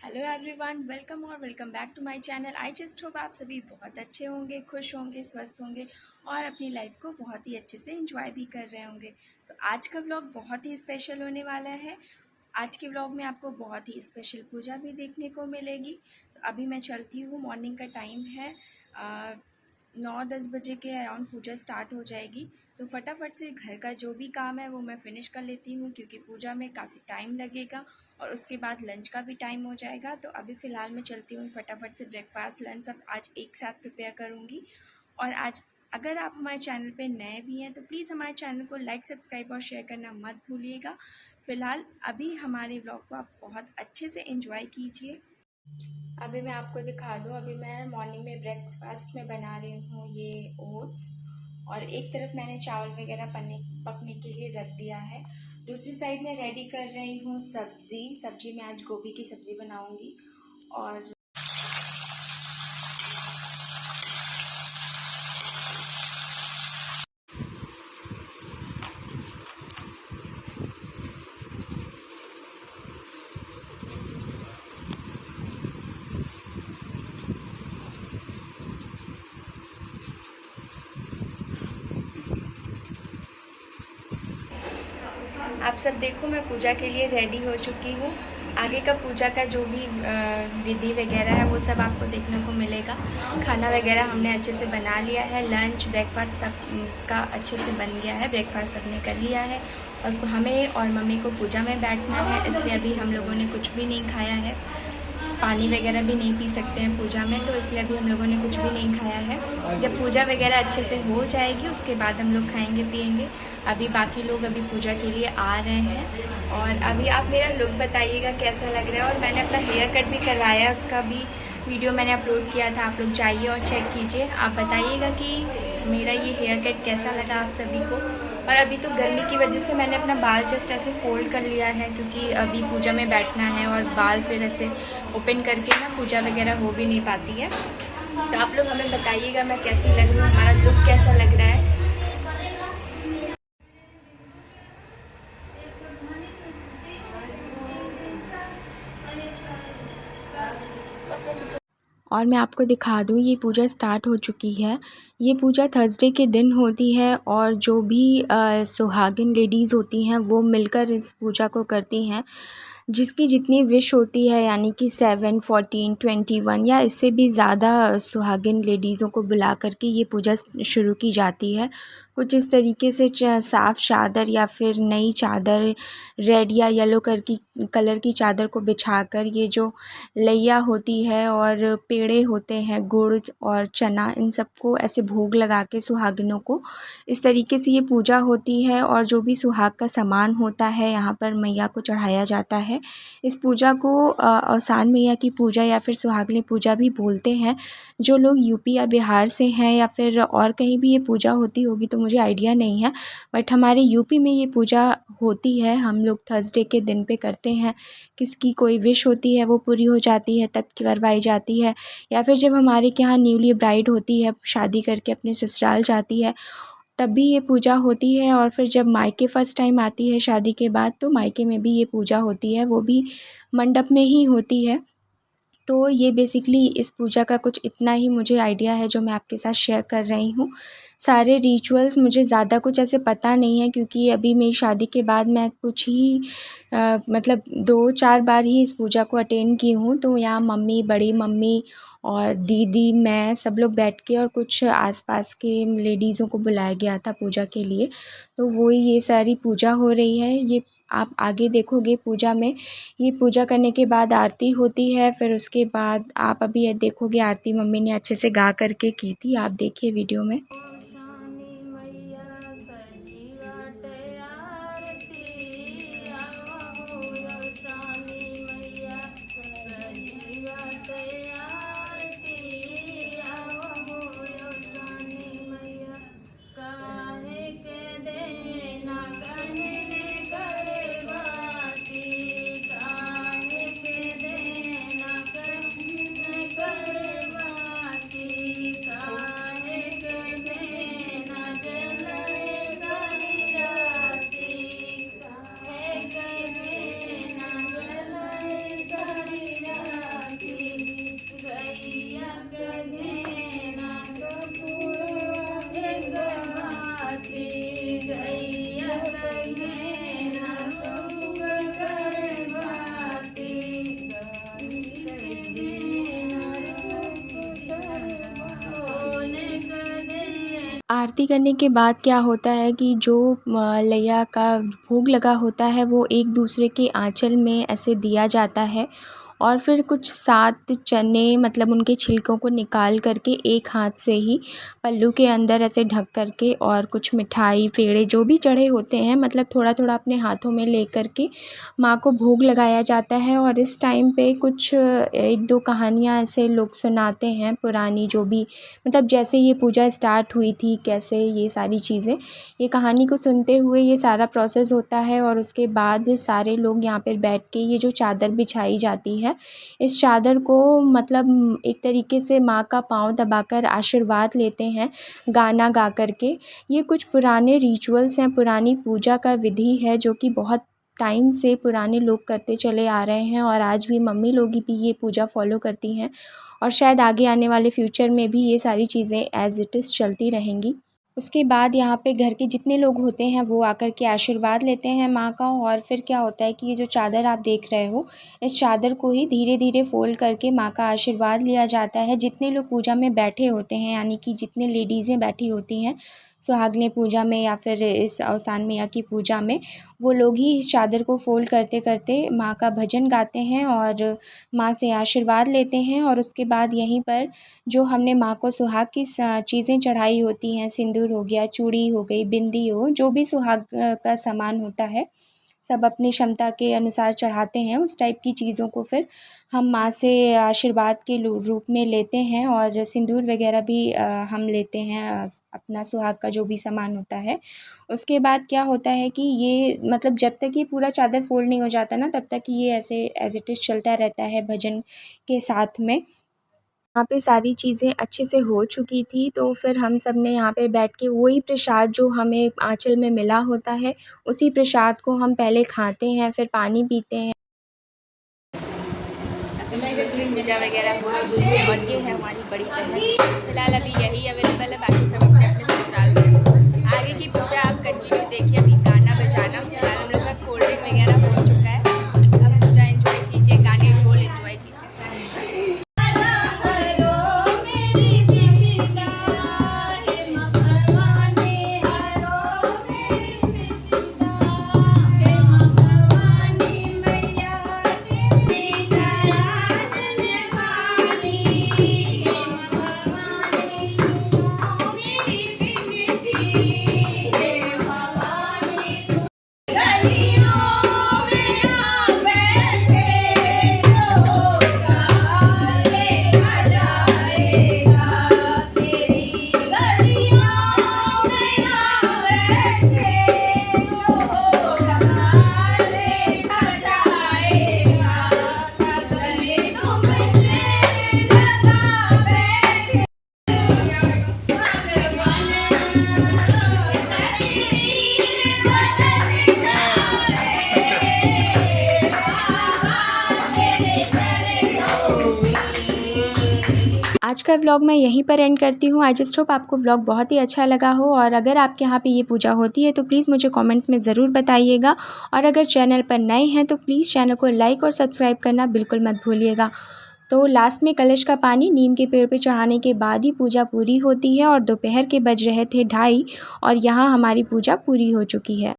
Hello everyone, welcome और welcome back to my channel. I just hope आप सभी बहुत अच्छे होंगे, खुश होंगे, स्वस्थ होंगे और अपनी लाइफ को बहुत ही अच्छे से एंजॉय भी कर रहे होंगे। तो आज का व्लॉग बहुत ही स्पेशल होने वाला है। आज के व्लॉग में आपको बहुत ही स्पेशल पूजा भी देखने को मिलेगी। तो अभी मैं चलती हूँ, मॉर्निंग का टाइम है, 9-10 बजे के अराउंड पूजा स्टार्ट हो जाएगी। तो फटाफट से घर का जो भी काम है वो मैं फ़िनिश कर लेती हूँ, क्योंकि पूजा में काफ़ी टाइम लगेगा और उसके बाद लंच का भी टाइम हो जाएगा। तो अभी फ़िलहाल मैं चलती हूँ, फटाफट से ब्रेकफास्ट लंच सब आज एक साथ प्रिपेयर करूँगी। और आज अगर आप हमारे चैनल पे नए भी हैं तो प्लीज़ हमारे चैनल को लाइक, सब्सक्राइब और शेयर करना मत भूलिएगा। फ़िलहाल अभी हमारे ब्लॉग को आप बहुत अच्छे से एंजॉय कीजिए। अभी मैं आपको दिखा दूँ, अभी मैं मॉर्निंग में ब्रेकफास्ट में बना रही हूँ ये ओट्स, और एक तरफ मैंने चावल वगैरह पकने के लिए रख दिया है। दूसरी साइड में रेडी कर रही हूँ सब्जी में आज गोभी की सब्ज़ी बनाऊँगी। और आप सब देखो, मैं पूजा के लिए रेडी हो चुकी हूँ। आगे का पूजा का जो भी विधि वगैरह है वो सब आपको देखने को मिलेगा। खाना वगैरह हमने अच्छे से बना लिया है, लंच ब्रेकफास्ट सब का अच्छे से बन गया है, ब्रेकफास्ट सबने कर लिया है। और हमें और मम्मी को पूजा में बैठना है, इसलिए अभी हम लोगों ने कुछ भी नहीं खाया है। पानी वगैरह भी नहीं पी सकते हैं पूजा में, तो इसलिए अभी हम लोगों ने कुछ भी नहीं खाया है। जब पूजा वगैरह अच्छे से हो जाएगी उसके बाद हम लोग खाएंगे पिएंगे। अभी बाकी लोग अभी पूजा के लिए आ रहे हैं। और अभी आप मेरा लुक बताइएगा कैसा लग रहा है। और मैंने अपना हेयर कट भी करवाया है, उसका भी वीडियो मैंने अपलोड किया था, आप लोग जाइए और चेक कीजिए। आप बताइएगा कि मेरा ये हेयर कट कैसा लगा आप सभी को। और अभी तो गर्मी की वजह से मैंने अपना बाल जस्ट ऐसे फोल्ड कर लिया है, क्योंकि अभी पूजा में बैठना है और बाल फिर ऐसे ओपन करके ना पूजा वगैरह हो भी नहीं पाती है। तो आप लोग हमें बताइएगा मैं कैसी लग रही हूँ, हमारा लुक कैसा लग रहा है। और मैं आपको दिखा दूँ, ये पूजा स्टार्ट हो चुकी है। ये पूजा थर्सडे के दिन होती है और जो भी सुहागिन लेडीज़ होती हैं वो मिलकर इस पूजा को करती हैं। जिसकी जितनी विश होती है, यानी कि 7, 14, 21 या इससे भी ज़्यादा सुहागिन लेडीज़ों को बुला करके ये पूजा शुरू की जाती है। कुछ इस तरीके से साफ़ चादर या फिर नई चादर, रेड या येलो कलर की चादर को बिछाकर ये जो लैया होती है और पेड़े होते हैं, गुड़ और चना, इन सबको ऐसे भोग लगा के सुहागिनों को इस तरीके से ये पूजा होती है। और जो भी सुहाग का सामान होता है यहाँ पर मैया को चढ़ाया जाता है। इस पूजा को औसान मैया की पूजा या फिर सुहागनी पूजा भी बोलते हैं। जो लोग यूपी या बिहार से हैं या फिर और कहीं भी ये पूजा होती होगी तो मुझे आइडिया नहीं है, बट हमारे यूपी में ये पूजा होती है। हम लोग थर्सडे के दिन पे करते हैं। किसकी कोई विश होती है वो पूरी हो जाती है तब करवाई जाती है, या फिर जब हमारे के यहाँ न्यूली ब्राइड होती है, शादी करके अपने ससुराल जाती है, तब भी ये पूजा होती है। और फिर जब मायके फ़र्स्ट टाइम आती है शादी के बाद, तो मायके में भी ये पूजा होती है, वो भी मंडप में ही होती है। तो ये बेसिकली इस पूजा का कुछ इतना ही मुझे आइडिया है जो मैं आपके साथ शेयर कर रही हूँ। सारे रिचुअल्स मुझे ज़्यादा कुछ ऐसे पता नहीं है, क्योंकि अभी मेरी शादी के बाद मैं कुछ ही मतलब 2-4 बार ही इस पूजा को अटेंड की हूँ। तो यहाँ मम्मी, बड़ी मम्मी और दीदी, मैं सब लोग बैठ के और कुछ आसपास के लेडीज़ों को बुलाया गया था पूजा के लिए। तो वो ये सारी पूजा हो रही है। ये आप आगे देखोगे पूजा में, ये पूजा करने के बाद आरती होती है। फिर उसके बाद आप अभी ये देखोगे आरती मम्मी ने अच्छे से गा करके की थी, आप देखिए वीडियो में। आरती करने के बाद क्या होता है कि जो लैया का भोग लगा होता है वो एक दूसरे के आंचल में ऐसे दिया जाता है और फिर कुछ 7 चने मतलब उनके छिलकों को निकाल करके एक हाथ से ही पल्लू के अंदर ऐसे ढक करके और कुछ मिठाई पेड़े जो भी चढ़े होते हैं मतलब थोड़ा थोड़ा अपने हाथों में ले करके माँ को भोग लगाया जाता है। और इस टाइम पे कुछ 1-2 कहानियाँ ऐसे लोग सुनाते हैं पुरानी, जो भी मतलब जैसे ये पूजा स्टार्ट हुई थी, कैसे ये सारी चीज़ें, ये कहानी को सुनते हुए ये सारा प्रोसेस होता है। और उसके बाद सारे लोग यहाँ पर बैठ के ये जो चादर बिछाई जाती है, इस चादर को मतलब एक तरीके से माँ का पाँव दबाकर आशीर्वाद लेते हैं गाना गा कर के। ये कुछ पुराने रिचुअल्स हैं, पुरानी पूजा का विधि है जो कि बहुत टाइम से पुराने लोग करते चले आ रहे हैं और आज भी मम्मी लोग भी ये पूजा फॉलो करती हैं और शायद आगे आने वाले फ्यूचर में भी ये सारी चीज़ें एज़ इट इज़ चलती रहेंगी। उसके बाद यहाँ पे घर के जितने लोग होते हैं वो आकर के आशीर्वाद लेते हैं माँ का। और फिर क्या होता है कि ये जो चादर आप देख रहे हो, इस चादर को ही धीरे धीरे फ़ोल्ड करके माँ का आशीर्वाद लिया जाता है। जितने लोग पूजा में बैठे होते हैं यानी कि जितने लेडीज़ें बैठी होती हैं सुहागने पूजा में या फिर इस अवसान मैया की पूजा में, वो लोग ही इस चादर को फ़ोल्ड करते करते माँ का भजन गाते हैं और माँ से आशीर्वाद लेते हैं। और उसके बाद यहीं पर जो हमने माँ को सुहाग की चीज़ें चढ़ाई होती हैं, सिंदूर हो गया, चूड़ी हो गई, बिंदी हो, जो भी सुहाग का सामान होता है सब अपनी क्षमता के अनुसार चढ़ाते हैं। उस टाइप की चीज़ों को फिर हम माँ से आशीर्वाद के रूप में लेते हैं और सिंदूर वगैरह भी हम लेते हैं, अपना सुहाग का जो भी सामान होता है। उसके बाद क्या होता है कि ये मतलब जब तक ये पूरा चादर फोल्ड नहीं हो जाता ना, तब तक ये ऐसे एज़ इट इज़ चलता रहता है भजन के साथ में। यहाँ पे सारी चीज़ें अच्छे से हो चुकी थी तो फिर हम सब ने यहाँ पे बैठ के वही प्रसाद जो हमें आँचल में मिला होता है, उसी प्रसाद को हम पहले खाते हैं, फिर पानी पीते हैं। पूजा वगैरह हो चुकी है और ये है हमारी बड़ी बहन। फिलहाल अभी यही अवेलेबल है, बाकी सब अपने अपने ससुराल में। आगे की पूजा आप कंटिन्यू देखिए, अभी गाना बजाना, फिलहाल हम लोग का कोल्ड ड्रिंक वगैरह हो चुका है। अब पूजा एंजॉय कीजिए, गाने ढोल एंजॉय कीजिए। आज का व्लॉग मैं यहीं पर एंड करती हूँ। आई जस्ट होप आपको व्लॉग बहुत ही अच्छा लगा हो और अगर आपके यहाँ पे ये पूजा होती है तो प्लीज़ मुझे कमेंट्स में ज़रूर बताइएगा। और अगर चैनल पर नए हैं तो प्लीज़ चैनल को लाइक और सब्सक्राइब करना बिल्कुल मत भूलिएगा। तो लास्ट में कलश का पानी नीम के पेड़ पे चढ़ाने के बाद ही पूजा पूरी होती है और दोपहर के बज रहे थे 2:30 और यहाँ हमारी पूजा पूरी हो चुकी है।